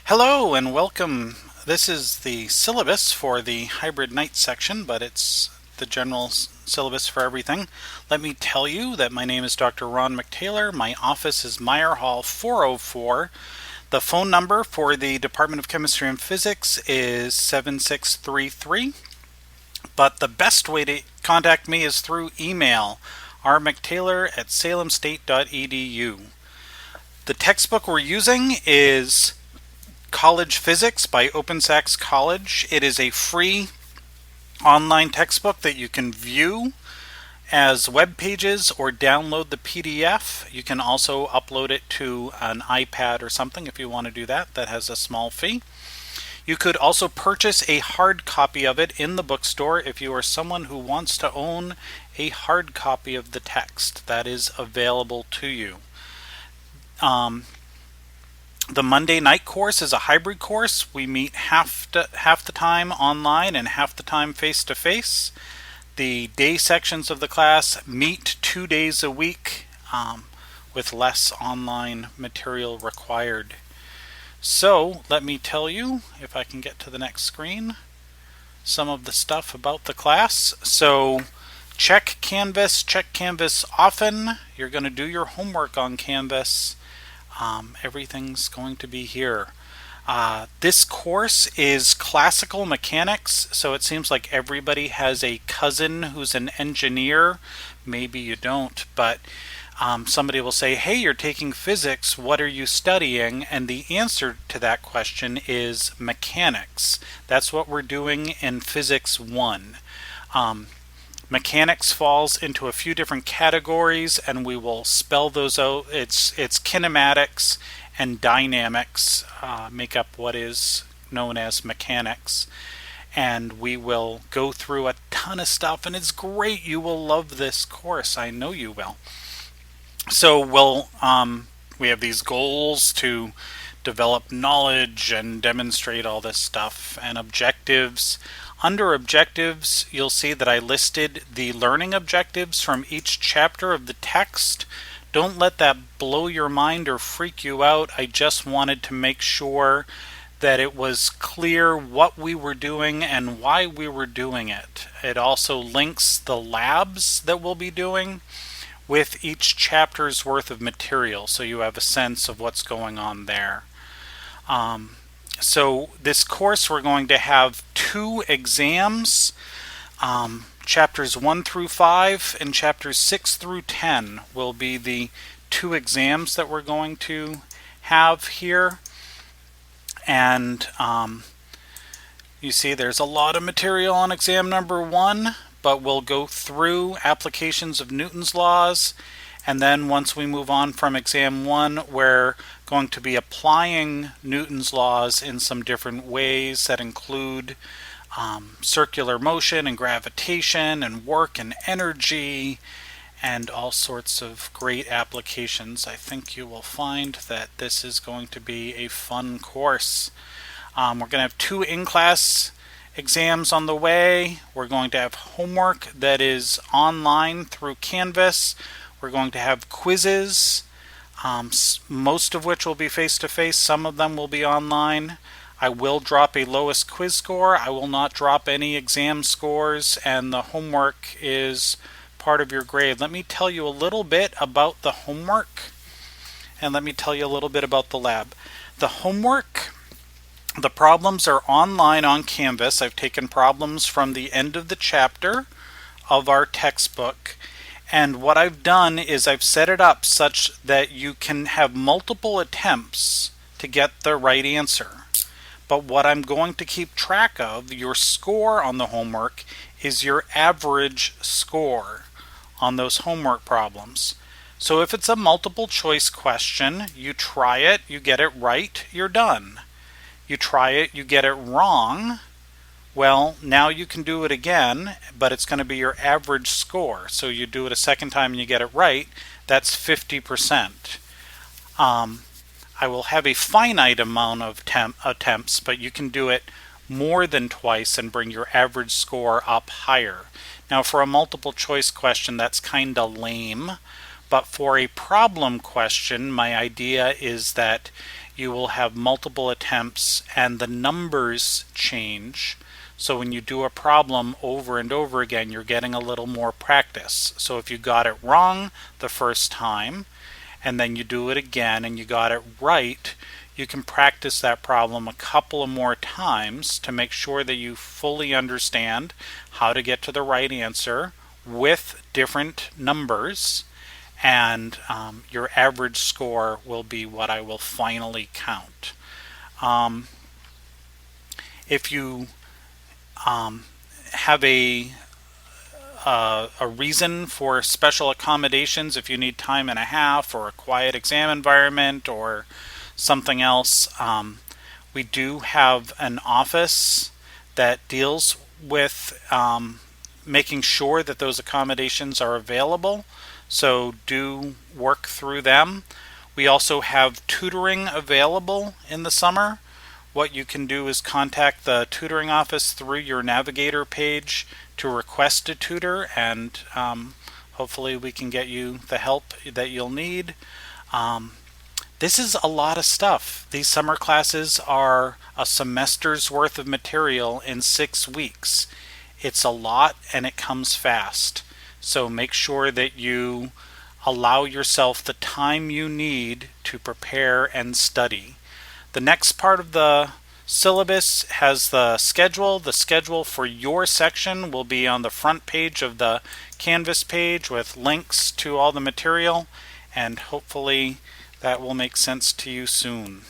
Hello and welcome. This is the syllabus for the hybrid night section, but it's the general syllabus for everything. Let me tell you that my name is Dr. Ron McTaylor. My office is Meyer Hall 404. The phone number for the Department of Chemistry and Physics is 7633. But the best way to contact me is through email, rmctaylor@salemstate.edu. The textbook we're using is College Physics by Open Sachs College. It is a free online textbook that you can view as web pages or download the PDF. You can also upload it to an iPad or something if you want to do that. That has a small fee. You could also purchase a hard copy of it in the bookstore if you are someone who wants to own a hard copy of the text. That is available to you. The Monday night course is a hybrid course. We meet half the time online and half the time face-to-face. The day sections of the class meet 2 days a week with less online material required. So let me tell you, if I can get to the next screen, some of the stuff about the class. So check Canvas often. You're going to do your homework on Canvas. Everything's going to be here. This course is classical mechanics, so it seems like everybody has a cousin who's an engineer. Maybe you don't, but somebody will say, hey, you're taking physics, what are you studying? And the answer to that question is mechanics. That's what we're doing in Physics 1. Mechanics falls into a few different categories, and we will spell those out. It's kinematics and dynamics make up what is known as mechanics. And we will go through a ton of stuff, and it's great. You will love this course. I know you will. So we have these goals to develop knowledge and demonstrate all this stuff, and objectives. Under objectives, you'll see that I listed the learning objectives from each chapter of the text. Don't let that blow your mind or freak you out. I just wanted to make sure that it was clear what we were doing and why we were doing it. It also links the labs that we'll be doing with each chapter's worth of material, so you have a sense of what's going on there. So this course, we're going to have 2 exams, chapters 1 through 5 and chapters 6 through 10 will be the 2 exams that we're going to have here. And you see there's a lot of material on exam number 1, but we'll go through applications of Newton's laws. And then once we move on from exam 1, we're going to be applying Newton's laws in some different ways that include circular motion and gravitation and work and energy and all sorts of great applications. I think you will find that this is going to be a fun course. We're going to have 2 in-class exams on the way. We're going to have homework that is online through Canvas. We're going to have quizzes, most of which will be face-to-face. Some of them will be online. I will drop a lowest quiz score. I will not drop any exam scores, and the homework is part of your grade. Let me tell you a little bit about the homework, and let me tell you a little bit about the lab. The homework, the problems are online on Canvas. I've taken problems from the end of the chapter of our textbook. And what I've done is I've set it up such that you can have multiple attempts to get the right answer. But what I'm going to keep track of, your score on the homework, is your average score on those homework problems. So if it's a multiple choice question, you try it, you get it right, you're done. You try it, you get it wrong, well, now you can do it again, but it's going to be your average score. So you do it a second time and you get it right, that's 50%. I will have a finite amount of attempts, but you can do it more than twice and bring your average score up higher. Now for a multiple choice question, that's kind of lame, but for a problem question, my idea is that you will have multiple attempts and the numbers change. So when you do a problem over and over again, you're getting a little more practice. So if you got it wrong the first time, and then you do it again and you got it right, you can practice that problem a couple of more times to make sure that you fully understand how to get to the right answer with different numbers, and your average score will be what I will finally count. If you have a reason for special accommodations, if you need time and a half or a quiet exam environment or something else, we do have an office that deals with making sure that those accommodations are available, so do work through them. We also have tutoring available in the summer. What you can do is contact the tutoring office through your Navigator page to request a tutor, and hopefully we can get you the help that you'll need. This is a lot of stuff. These summer classes are a semester's worth of material in 6 weeks. It's a lot and it comes fast. So make sure that you allow yourself the time you need to prepare and study. The next part of the syllabus has the schedule. The schedule for your section will be on the front page of the Canvas page with links to all the material, and hopefully that will make sense to you soon.